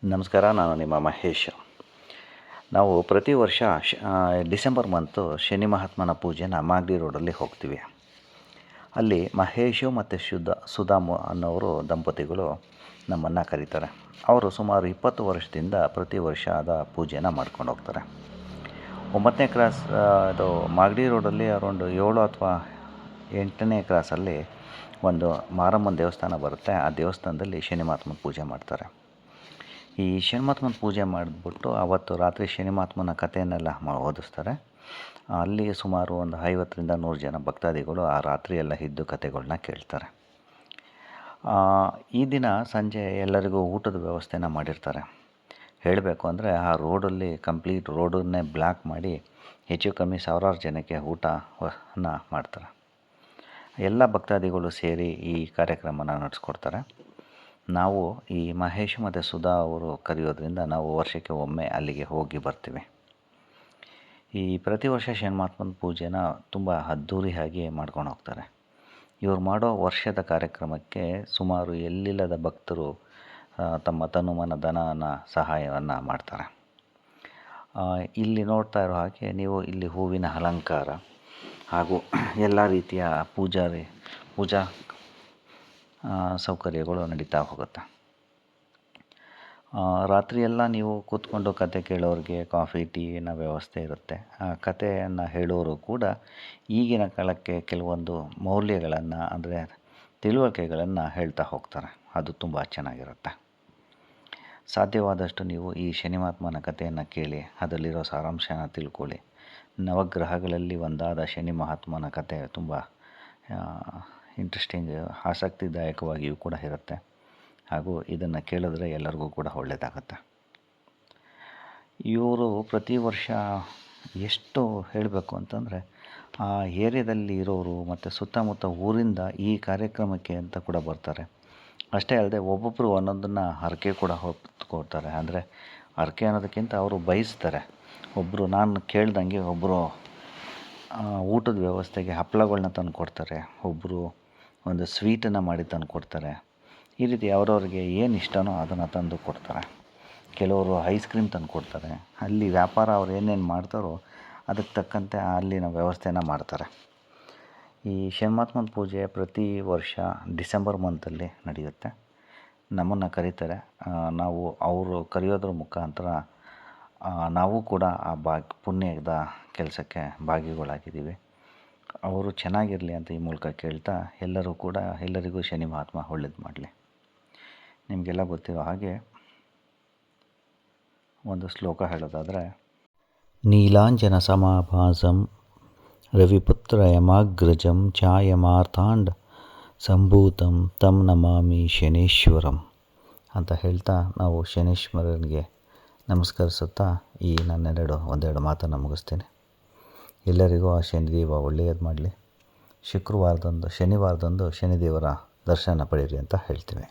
ನಮಸ್ಕಾರ. ನಾನು ನಿಮ್ಮ ಮಹೇಶ್. ನಾವು ಪ್ರತಿ ವರ್ಷ ಡಿಸೆಂಬರ್ ಮಂತು ಶನಿ ಮಹಾತ್ಮನ ಪೂಜೆನ ಮಾಗಡಿ ರೋಡಲ್ಲಿ ಹೋಗ್ತೀವಿ. ಅಲ್ಲಿ ಮಹೇಶು ಮತ್ತು ಸುಧಾಮು ಅನ್ನೋರು ದಂಪತಿಗಳು ನಮ್ಮನ್ನು ಕರೀತಾರೆ. ಅವರು ಸುಮಾರು 20 ವರ್ಷದಿಂದ ಪ್ರತಿ ವರ್ಷ ಪೂಜೆನ ಮಾಡ್ಕೊಂಡು ಹೋಗ್ತಾರೆ. 9ನೇ ಕ್ರಾಸ್ ಅದು ಮಾಗಡಿ ರೋಡಲ್ಲಿ ಅರೌಂಡ್ 7 ಅಥವಾ 8ನೇ ಕ್ರಾಸಲ್ಲಿ ಒಂದು ಮಾರಮ್ಮನ ದೇವಸ್ಥಾನ ಬರುತ್ತೆ. ಆ ದೇವಸ್ಥಾನದಲ್ಲಿ ಶನಿ ಮಹಾತ್ಮನ ಪೂಜೆ ಮಾಡ್ತಾರೆ. ಈ ಶನಿಮಹಾತ್ಮನ ಪೂಜೆ ಮಾಡಿಬಿಟ್ಟು ಆವತ್ತು ರಾತ್ರಿ ಶನಿಮಹಾತ್ಮನ ಕಥೆಯನ್ನೆಲ್ಲ ಓದಿಸ್ತಾರೆ. ಅಲ್ಲಿ ಸುಮಾರು ಒಂದು 50ರಿಂದ 100 ಜನ ಭಕ್ತಾದಿಗಳು ಆ ರಾತ್ರಿ ಎಲ್ಲ ಇದ್ದು ಕಥೆಗಳನ್ನ ಕೇಳ್ತಾರೆ. ಈ ದಿನ ಸಂಜೆ ಎಲ್ಲರಿಗೂ ಊಟದ ವ್ಯವಸ್ಥೆನ ಮಾಡಿರ್ತಾರೆ. ಹೇಳಬೇಕು ಅಂದರೆ ಆ ರೋಡಲ್ಲಿ ಕಂಪ್ಲೀಟ್ ರೋಡನ್ನೇ ಬ್ಲಾಕ್ ಮಾಡಿ ಹೆಚ್ಚು ಕಮ್ಮಿ ಸಾವಿರಾರು ಜನಕ್ಕೆ ಊಟನ ಮಾಡ್ತಾರೆ. ಎಲ್ಲ ಭಕ್ತಾದಿಗಳು ಸೇರಿ ಈ ಕಾರ್ಯಕ್ರಮನ ನಡೆಸ್ಕೊಡ್ತಾರೆ. ನಾವು ಈ ಮಹೇಶ್ ಮತ್ತು ಸುಧಾ ಅವರು ಕರೆಯೋದ್ರಿಂದ ನಾವು ವರ್ಷಕ್ಕೆ ಒಮ್ಮೆ ಅಲ್ಲಿಗೆ ಹೋಗಿ ಬರ್ತೀವಿ. ಈ ಪ್ರತಿ ವರ್ಷ ಶನಿಮಹಾತ್ಮನ ಪೂಜೆನ ತುಂಬ ಅದ್ಧೂರಿಯಾಗಿ ಮಾಡ್ಕೊಂಡು ಹೋಗ್ತಾರೆ. ಇವ್ರು ಮಾಡೋ ವರ್ಷದ ಕಾರ್ಯಕ್ರಮಕ್ಕೆ ಸುಮಾರು ಎಲ್ಲಿಲ್ಲದ ಭಕ್ತರು ತಮ್ಮ ತನುಮನ ಧನನ ಸಹಾಯವನ್ನು ಮಾಡ್ತಾರೆ. ಇಲ್ಲಿ ನೋಡ್ತಾ ಇರೋ ಹಾಗೆ ನೀವು ಇಲ್ಲಿ ಹೂವಿನ ಅಲಂಕಾರ ಹಾಗೂ ಎಲ್ಲ ರೀತಿಯ ಪೂಜಾ ಸೌಕರ್ಯಗಳು ನಡೀತಾ ಹೋಗುತ್ತೆ. ರಾತ್ರಿಯೆಲ್ಲ ನೀವು ಕೂತ್ಕೊಂಡು ಕತೆ ಕೇಳೋರಿಗೆ ಕಾಫಿ ಟೀನ ವ್ಯವಸ್ಥೆ ಇರುತ್ತೆ. ಆ ಕಥೆಯನ್ನು ಹೇಳೋರು ಕೂಡ ಈಗಿನ ಕಾಲಕ್ಕೆ ಕೆಲವೊಂದು ಮೌಲ್ಯಗಳನ್ನು ಅಂದರೆ ತಿಳುವಳಿಕೆಗಳನ್ನು ಹೇಳ್ತಾ ಹೋಗ್ತಾರೆ. ಅದು ತುಂಬ ಚೆನ್ನಾಗಿರುತ್ತೆ. ಸಾಧ್ಯವಾದಷ್ಟು ನೀವು ಈ ಶನಿಮಹಾತ್ಮನ ಕಥೆಯನ್ನು ಕೇಳಿ ಅದರಲ್ಲಿರೋ ಸಾರಾಂಶನ ತಿಳ್ಕೊಳ್ಳಿ. ನವಗ್ರಹಗಳಲ್ಲಿ ಒಂದಾದ ಶನಿ ಮಹಾತ್ಮನ ಕಥೆ ತುಂಬ ಇಂಟ್ರೆಸ್ಟಿಂಗ್, ಆಸಕ್ತಿದಾಯಕವಾಗಿಯೂ ಕೂಡ ಇರುತ್ತೆ. ಹಾಗೂ ಇದನ್ನು ಕೇಳಿದ್ರೆ ಎಲ್ಲರಿಗೂ ಕೂಡ ಒಳ್ಳೆಯದಾಗುತ್ತೆ. ಇವರು ಪ್ರತಿ ವರ್ಷ ಎಷ್ಟು ಹೇಳಬೇಕು ಅಂತಂದರೆ ಆ ಏರಿಯಾದಲ್ಲಿ ಇರೋರು ಮತ್ತು ಸುತ್ತಮುತ್ತ ಊರಿಂದ ಈ ಕಾರ್ಯಕ್ರಮಕ್ಕೆ ಅಂತ ಕೂಡ ಬರ್ತಾರೆ. ಅಷ್ಟೇ ಅಲ್ಲದೆ ಒಬ್ಬೊಬ್ಬರು ಒಂದೊಂದನ್ನು ಹರಕೆ ಕೂಡ ಹೊತ್ಕೊಡ್ತಾರೆ. ಅಂದರೆ ಹರಕೆ ಅನ್ನೋದಕ್ಕಿಂತ ಅವರು ಬಯಸ್ತಾರೆ. ಒಬ್ಬರು ನಾನು ಕೇಳ್ದಂಗೆ ಒಬ್ಬರು ಊಟದ ವ್ಯವಸ್ಥೆಗೆ ಹಪ್ಪಳಗಳ್ನ ತಂದು ಕೊಡ್ತಾರೆ. ಒಬ್ಬರು ಒಂದು ಸ್ವೀಟನ್ನು ಮಾಡಿ ತಂದು ಕೊಡ್ತಾರೆ. ಈ ರೀತಿ ಅವ್ರವ್ರಿಗೆ ಏನು ಇಷ್ಟನೋ ಅದನ್ನು ತಂದು ಕೊಡ್ತಾರೆ. ಕೆಲವರು ಐಸ್ ಕ್ರೀಮ್ ತಂದು ಕೊಡ್ತಾರೆ. ಅಲ್ಲಿ ವ್ಯಾಪಾರ ಅವ್ರು ಏನೇನು ಮಾಡ್ತಾರೋ ಅದಕ್ಕೆ ತಕ್ಕಂತೆ ಅಲ್ಲಿನ ವ್ಯವಸ್ಥೆನ ಮಾಡ್ತಾರೆ. ಈ ಶನಿಮಹಾತ್ಮನ ಪೂಜೆ ಪ್ರತಿ ವರ್ಷ ಡಿಸೆಂಬರ್ ಮಂತಲ್ಲಿ ನಡೆಯುತ್ತೆ. ನಮ್ಮನ್ನು ಕರೀತಾರೆ. ನಾವು ಅವರು ಕರೆಯೋದ್ರ ಮುಖಾಂತರ ನಾವು ಕೂಡ ಆ ಪುಣ್ಯದ ಕೆಲಸಕ್ಕೆ ಭಾಗಿಗಳಾಗಿದ್ದೀವಿ. ಅವರು ಚೆನ್ನಾಗಿರಲಿ ಅಂತ ಈ ಮೂಲಕ ಕೇಳ್ತಾ ಎಲ್ಲರಿಗೂ ಶನಿ ಮಹಾತ್ಮ ಒಳ್ಳೇದು ಮಾಡಲಿ. ನಿಮಗೆಲ್ಲ ಗೊತ್ತಿರೋ ಹಾಗೆ ಒಂದು ಶ್ಲೋಕ ಹೇಳೋದಾದರೆ, ನೀಲಾಂಜನ ಸಮಾಭಾಸಂ ರವಿಪುತ್ರ ಯಮಾಗ್ರಜಂ ಛಾಯಮಾರ್ತಾಂಡ ಸಂಭೂತಂ ತಂ ನಮಾಮಿ ಶನೇಶ್ವರಂ ಅಂತ ಹೇಳ್ತಾ ನಾವು ಶನೇಶ್ವರನಿಗೆ ನಮಸ್ಕರಿಸುತ್ತಾ ಈ ಒಂದೆರಡು ಮಾತನ್ನು ಮುಗಿಸ್ತೀನಿ. ಎಲ್ಲರಿಗೂ ಆ ಶನಿದೇವ ಒಳ್ಳೆಯದು ಮಾಡಲಿ. ಶನಿವಾರದಂದು ಶನಿದೇವರ ದರ್ಶನ ಪಡೀರಿ ಅಂತ ಹೇಳ್ತೀವಿ.